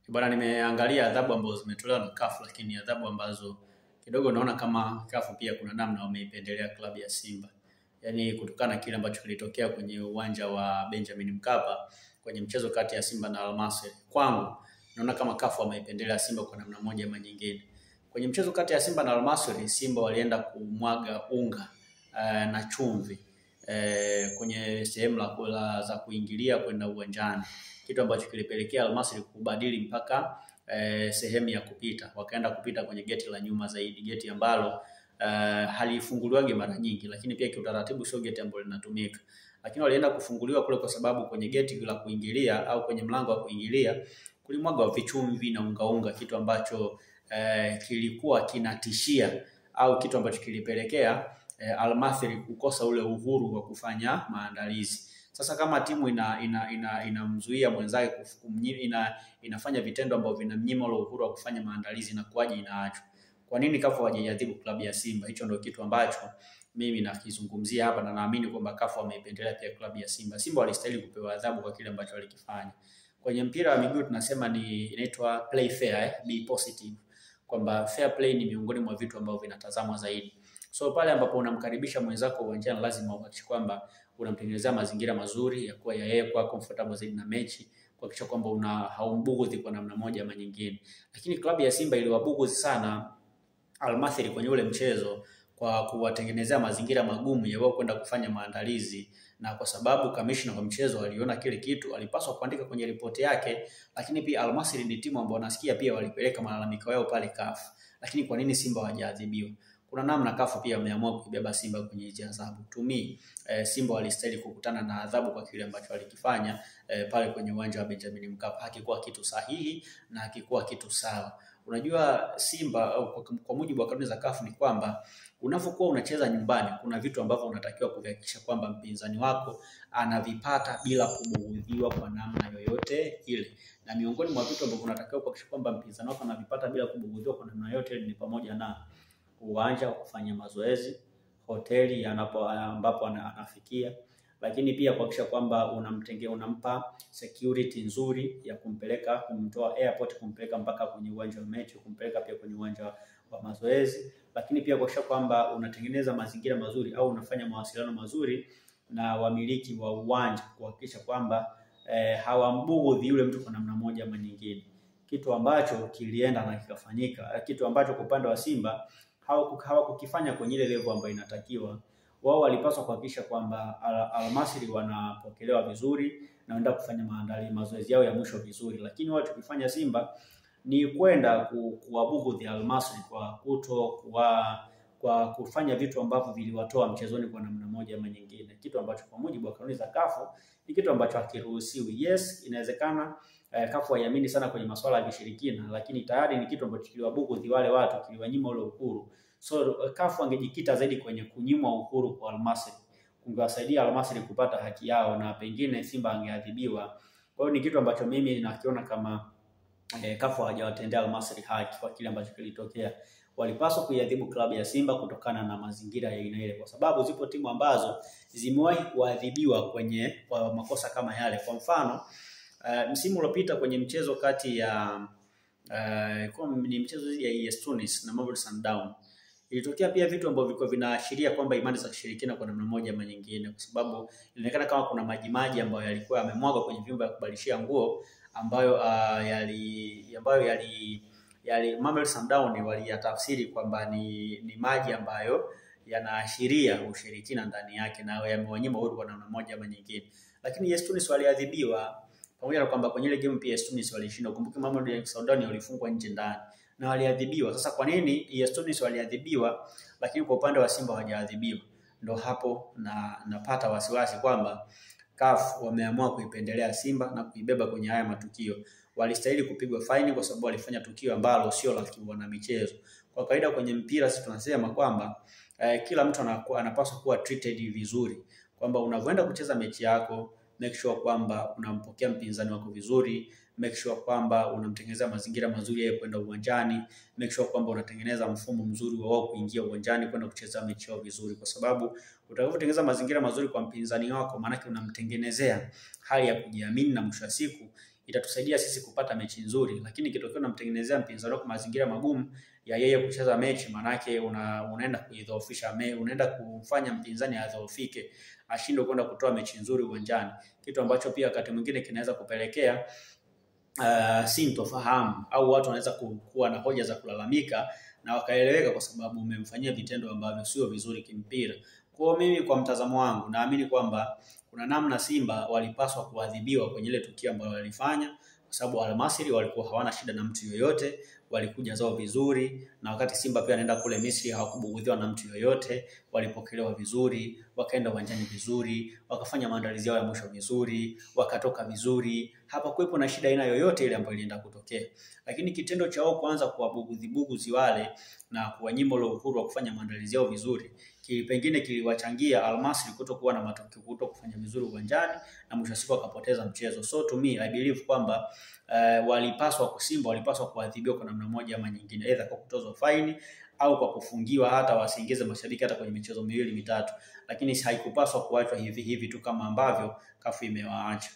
Bwana, nimeangalia adhabu ambazo zimetolewa na CAF, lakini adhabu ambazo kidogo naona kama CAF pia kuna namna wameipendelea klabu ya Simba. Yaani kutokana na kile ambacho kilitokea kwenye uwanja wa Benjamin Mkapa kwenye mchezo kati ya Simba na Al Masry. Kwangu naona kama CAF wameipendelea Simba kwa namna moja ama nyingine. Kwenye mchezo kati ya Simba na Al Masry, Simba walienda kumwaga unga na chumvi kwenye sehemu za kuingilia kwenda uwanjani, kitu ambacho kilipelekea Al Masry kubadili mpaka sehemu ya kupita, wakaenda kupita kwenye geti la nyuma zaidi, geti ambalo halifunguliwagi mara nyingi, lakini pia kiutaratibu sio geti ambalo linatumika, lakini walienda kufunguliwa kule kwa sababu kwenye geti la kuingilia au kwenye mlango wa kuingilia kulimwaga vichumvi na unga, kitu ambacho kilikuwa kinatishia au kitu ambacho kilipelekea Al Masry kukosa ule uhuru wa kufanya maandalizi. Sasa kama timu inamzuia mwenzake inafanya vitendo ambavyo vinamnyima ule uhuru wa kufanya maandalizi, na kuaje inaachwa. Kwa nini CAF hawajadhibu klabu ya Simba? Hicho ndio kitu ambacho mimi nakizungumzia hapa, na naamini kwamba CAF wameipendelea pia klabu ya Simba. Simba walistahili kupewa adhabu kwa kile ambacho walikifanya. Kwenye mpira wa miguu tunasema inaitwa play fair, be positive. Kwamba fair play ni miongoni mwa vitu ambavyo vinatazamwa zaidi. So pale ambapo unamkaribisha mwenzako uwanjani, lazima uhakikishe kwamba unamtengenezea mazingira mazuri ya kuwa yeye kwa comfortable zaidi na mechi, kuhakikisha kwamba haumbughudhi kwa namna moja ama nyingine. Lakini klabu ya Simba iliwabughudhi sana Al Masry kwenye ule mchezo kwa kuwatengenezea mazingira magumu ya wao kwenda kufanya maandalizi, na kwa sababu kamishna wa mchezo aliona kile kitu, alipaswa kuandika kwenye ripoti yake. Lakini pia Al Masry ni timu ambayo nasikia pia walipeleka malalamiko yao pale CAF. Lakini kwa nini Simba hawajaadhibiwa? Kuna namna CAF pia wameamua kubeba Simba kwenye hizo adhabu. To me, Simba walistahili kukutana na adhabu kwa kile ambacho walikifanya pale kwenye uwanja wa Benjamin Mkapa. Hakikuwa kitu sahihi na hakikuwa kitu sawa. Unajua Simba kwa mujibu wa kanuni za CAF ni kwamba unapokuwa unacheza nyumbani, kuna vitu ambavyo unatakiwa kuhakikisha kwamba mpinzani wako anavipata bila kubughudhiwa kwa namna yoyote ile. Na miongoni mwa vitu ambavyo unatakiwa kuhakikisha kwamba mpinzani wako anavipata bila kubughudhiwa kwa namna yoyote ile ni pamoja na uwanja wa kufanya mazoezi, hoteli ambapo anafikia, lakini pia kuhakikisha kwamba unampa security nzuri ya kumtoa airport kumpeleka mpaka kwenye uwanja wa mechi, kumpeleka pia kwenye uwanja wa mazoezi, lakini pia kuhakikisha kwamba unatengeneza mazingira mazuri au unafanya mawasiliano mazuri na wamiliki wa uwanja, kuhakikisha kwamba hawambughudhi yule mtu kwa namna moja ama nyingine, kitu ambacho kilienda na kikafanyika, kitu ambacho kwa upande wa Simba hawakukifanya kwenye ile level ambayo inatakiwa. Wao walipaswa kuhakikisha kwamba Al Masry wanapokelewa vizuri na wanaenda kufanya mazoezi yao ya mwisho vizuri, lakini wao tukifanya Simba ni kwenda kuwabughudhi Al Masry kwa kufanya vitu ambavyo viliwatoa mchezoni kwa namna moja ama nyingine, kitu ambacho kwa mujibu wa kanuni za CAF ni kitu ambacho hakiruhusiwi. Yes, inawezekana CAF haiamini sana kwenye masuala ya kishirikina, lakini tayari ni kitu ambacho kiliwabughudhi wale watu, kiliwanyima ule uhuru. So CAF angejikita zaidi kwenye kunyimwa uhuru kwa Al Masry, kungewasaidia Al Masry kupata haki yao na pengine Simba angeadhibiwa. Kwa hiyo ni kitu ambacho mimi nakiona kama CAF hawajawatendea Al Masry haki kwa kile ambacho kilitokea. Walipaswa kuiadhibu klabu ya Simba kutokana na mazingira ya aina ile, kwa sababu zipo timu ambazo zimewahi kuadhibiwa kwa makosa kama yale. Kwa mfano, msimu uliopita kwenye mchezo kati ya ni mchezo ya AS Tunis na Mamelodi Sundowns, ilitokea pia vitu ambavyo vilikuwa vinaashiria kwamba imani za kishirikina kwa namna moja ama nyingine, kwa sababu ilionekana kama kuna maji ambayo yalikuwa yamemwagwa kwenye vyumba vya kubadilishia nguo ambayo Mamelodi Sundowns waliyatafsiri kwamba ni maji ambayo yanaashiria ushirikina ndani yake na yamewanyima uhuru kwa namna moja ama nyingine. Lakini AS Tunis waliadhibiwa, pamoja na kwamba kwenye ile game pia AS Tunis walishinda. Kumbuka Mamelodi Sundowns walifungwa nje ndani na waliadhibiwa. Sasa kwa nini AS Tunis waliadhibiwa lakini kwa upande wa Simba hawajaadhibiwa? Ndio hapo napata wasiwasi kwamba CAF wameamua kuipendelea Simba na kuibeba kwenye haya matukio. Walistahili kupigwa faini kwa sababu walifanya tukio ambalo sio la kiwana michezo. Kwa kawaida kwenye mpira sisi tunasema kwamba kila mtu anapaswa kuwa treated vizuri, kwamba unavyoenda kucheza mechi yako make sure kwamba unampokea mpinzani wako vizuri, make sure kwamba unamtengenezea mazingira mazuri ya kwenda uwanjani, make sure kwamba unatengeneza mfumo mzuri wa wao kuingia uwanjani kwenda kucheza mechi yao vizuri, kwa sababu utakapotengeneza mazingira mazuri kwa mpinzani wako, maana yake unamtengenezea hali ya kujiamini, na mwisho wa siku itatusaidia sisi kupata mechi nzuri, lakini kitokeo unamtengenezea mpinzani wako mazingira magumu ya yeye kucheza mechi, manake unaenda kuidhoofisha unaenda kufanya mpinzani adhoofike, ashinde kwenda kutoa mechi nzuri uwanjani, kitu ambacho pia wakati mwingine kinaweza kupelekea sintofahamu au watu wanaweza kuwa na hoja za kulalamika na wakaeleweka kwa sababu umemfanyia vitendo ambavyo sio vizuri kimpira. Kwa mimi, kwa mtazamo wangu, naamini kwamba kuna namna Simba walipaswa kuadhibiwa kwenye ile tukio ambalo walifanya, kwa sababu Al Masry walikuwa hawana shida na mtu yoyote, walikuja zao vizuri, na wakati Simba pia anaenda kule Misri hawakubugudhiwa na mtu yoyote, walipokelewa vizuri, wakaenda uwanjani vizuri, wakafanya maandalizi yao ya mwisho vizuri, wakatoka vizuri, hapa kuwepo na shida aina yoyote ile ambayo ilienda kutokea. Lakini kitendo cha wao kuanza kuwabugudhi wale na kuwanyima ule uhuru wa kufanya maandalizi yao vizuri, pengine kiliwachangia Al Masry kutokuwa na matokeo, kutokufanya vizuri uwanjani, na mwisho siku akapoteza mchezo. So to me I believe kwamba Simba walipaswa kuadhibiwa kwa namna moja ama nyingine, either kwa kutozwa faini au kwa kufungiwa, hata wasiingize mashabiki hata kwenye michezo miwili mitatu, lakini haikupaswa kuachwa hivi hivi tu kama ambavyo CAF imewaacha.